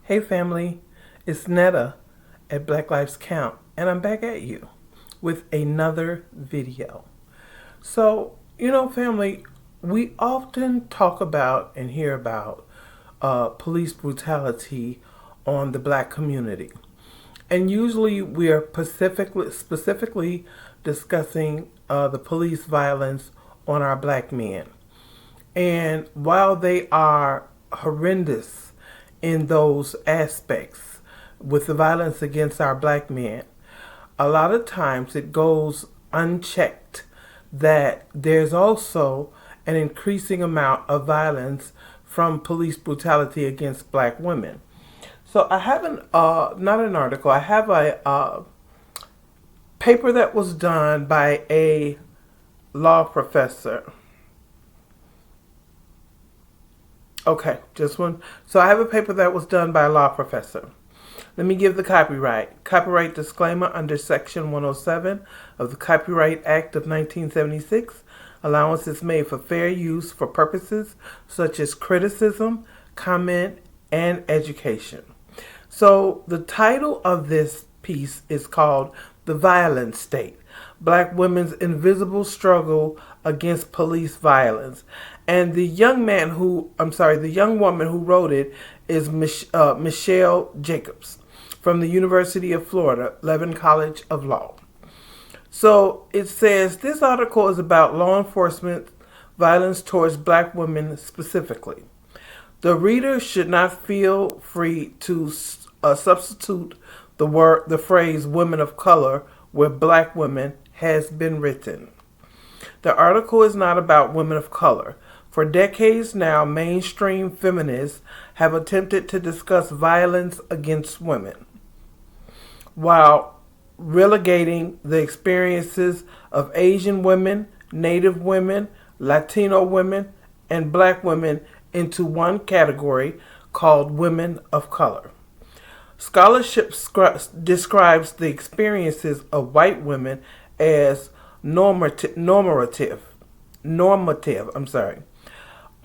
Hey family, it's Netta at Black Lives Count, and I'm back at you with another video. So, family, we often talk about and hear about police brutality on the black community. And usually we are specifically discussing the police violence on our black men. And while they are horrendous in those aspects with the violence against our black men, a lot of times it goes unchecked that there's also an increasing amount of violence from police brutality against black women. So I have not an article, I have a paper that was done by a law professor. Okay, just one. So I have a paper that was done by a law professor. Let me give the copyright. Copyright disclaimer under Section 107 of the Copyright Act of 1976. Allowance is made for fair use for purposes such as criticism, comment, and education. So the title of this piece is called The Violent State: Black Women's Invisible Struggle Against Police Violence. And the young woman who wrote it is Michelle Jacobs from the University of Florida, Levin College of Law. So it says this article is about law enforcement violence towards black women specifically. The reader should not feel free to substitute the phrase women of color where black women has been written. The article is not about women of color. For decades now, mainstream feminists have attempted to discuss violence against women while relegating the experiences of Asian women, Native women, Latino women, and black women into one category called women of color. Scholarship describes the experiences of white women as normative.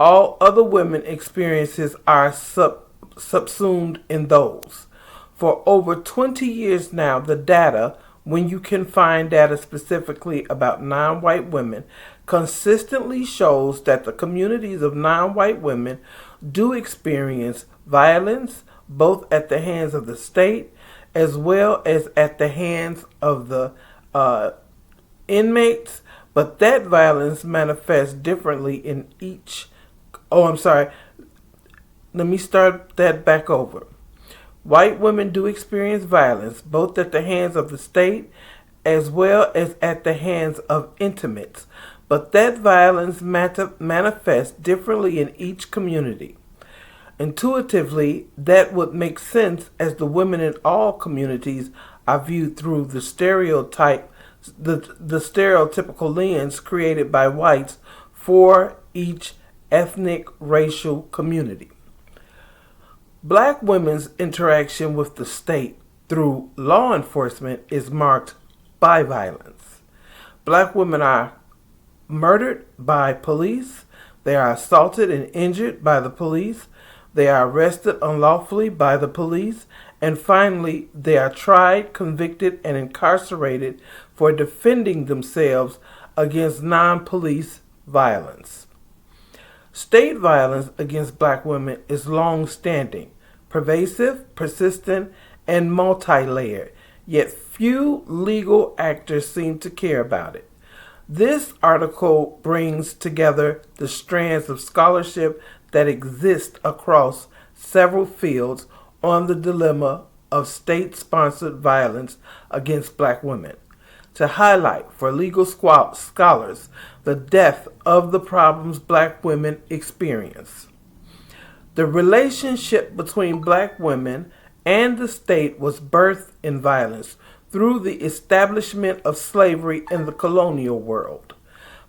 All other women experiences are subsumed in those. For over 20 years now, the data, when you can find data specifically about non-white women, consistently shows that the communities of non-white women do experience violence both at the hands of the state as well as at the hands of the inmates, but that violence manifests differently in each. Let me start that back over. White women do experience violence both at the hands of the state as well as at the hands of intimates, but that violence manifests differently in each community. Intuitively, that would make sense as the women in all communities are viewed through the stereotypical lens created by whites for each ethnic racial community. Black women's interaction with the state through law enforcement is marked by violence. Black women are murdered by police, they are assaulted and injured by the police, they are arrested unlawfully by the police, and finally, they are tried, convicted, and incarcerated for defending themselves against non-police violence. State violence against black women is long-standing, pervasive, persistent, and multi-layered, yet few legal actors seem to care about it. This article brings together the strands of scholarship that exist across several fields on the dilemma of state-sponsored violence against black women, to highlight for legal scholars the depth of the problems black women experience. The relationship between black women and the state was birthed in violence through the establishment of slavery in the colonial world.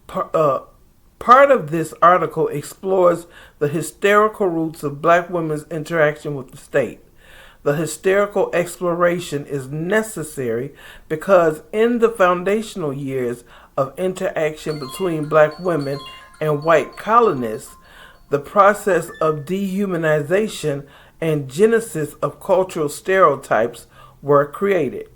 Part of this article explores the historical roots of black women's interaction with the state. The historical exploration is necessary because in the foundational years of interaction between black women and white colonists, the process of dehumanization and genesis of cultural stereotypes were created.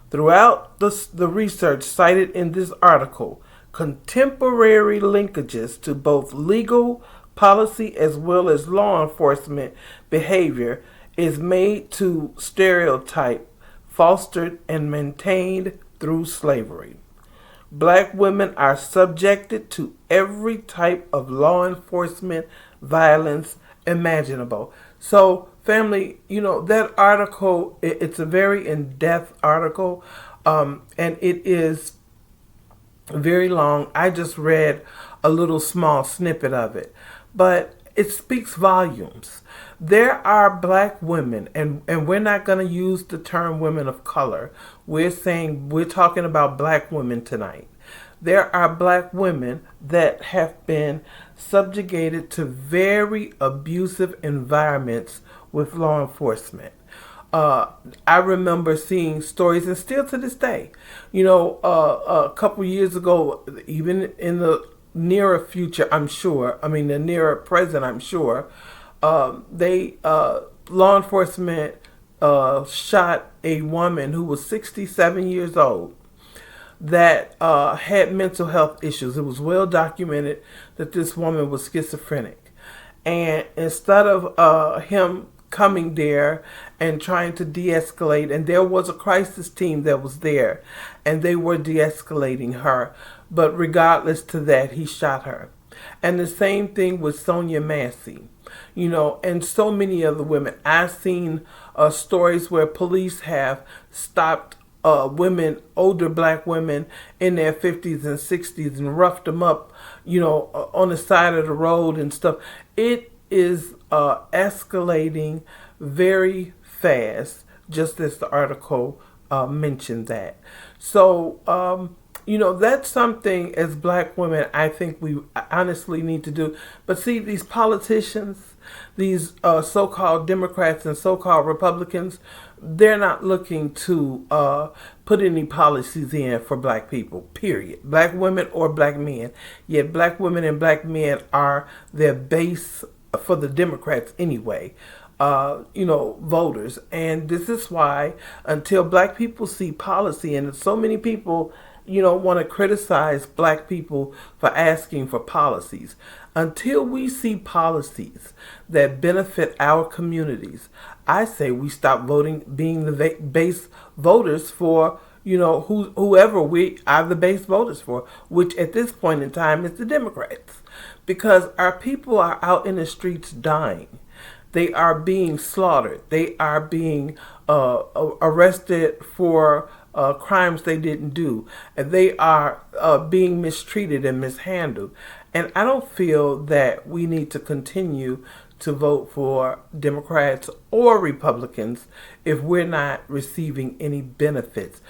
Throughout the research cited in this article, contemporary linkages to both legal policy as well as law enforcement behavior is made to stereotype fostered and maintained through slavery. Black women are subjected to every type of law enforcement violence imaginable. So, family, that article, it's a very in-depth article, and it is very long. I just read a little small snippet of it, but it speaks volumes. There are black women, and we're not going to use the term women of color. We're talking about black women tonight. There are black women that have been subjugated to very abusive environments with law enforcement. I remember seeing stories, and still to this day, a couple years ago, even in the nearer future, the nearer present, I'm sure, law enforcement shot a woman who was 67 years old that had mental health issues. It was well documented that this woman was schizophrenic. And instead of him coming there and trying to de-escalate, and there was a crisis team that was there, and they were de-escalating her, but regardless to that, he shot her. And the same thing with Sonia Massey, and so many other women. I've seen stories where police have stopped women, older black women in their 50s and 60s, and roughed them up, on the side of the road and stuff. It is escalating very fast, just as the article mentioned that. So, that's something as black women I think we honestly need to do. But see, these politicians, these so-called Democrats and so-called Republicans, they're not looking to put any policies in for black people, period. Black women or black men. Yet black women and black men are their base for the Democrats anyway. Voters. And this is why until black people see policy, and so many people want to criticize black people for asking for policies. Until we see policies that benefit our communities, I say we stop being the base voters for, whoever we are the base voters for, which at this point in time is the Democrats. Because our people are out in the streets dying. They are being slaughtered. They are being arrested for crimes they didn't do. And they are being mistreated and mishandled. And I don't feel that we need to continue to vote for Democrats or Republicans if we're not receiving any benefits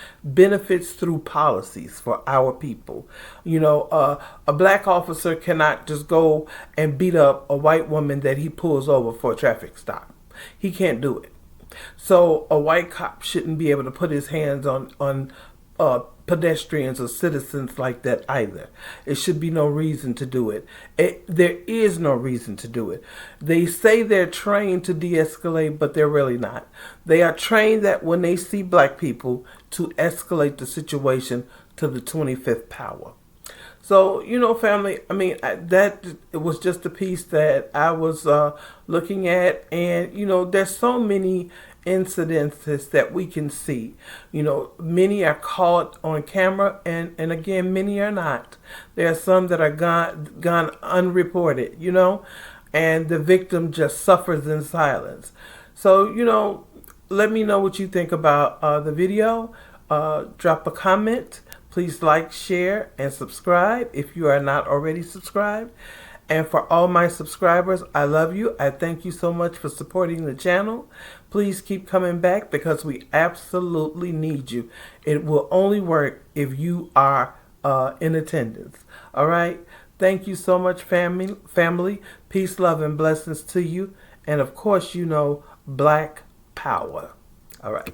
through policies for our people. A black officer cannot just go and beat up a white woman that he pulls over for a traffic stop. He can't do it. So a white cop shouldn't be able to put his hands on pedestrians or citizens like that either. It should be no reason to do it. There is no reason to do it. They say they're trained to de-escalate, but they're really not. They are trained that when they see black people to escalate the situation to the 25th power. So, family, that it was just a piece that I was looking at. And, there's so many incidences that we can see. Many are caught on camera, and again, many are not. There are some that are gone unreported, and the victim just suffers in silence. So, let me know what you think about the video. Drop a comment. Please like, share, and subscribe if you are not already subscribed. And for all my subscribers, I love you. I thank you so much for supporting the channel. Please keep coming back because we absolutely need you. It will only work if you are in attendance. All right? Thank you so much, family. Peace, love, and blessings to you. And of course, Black power. All right.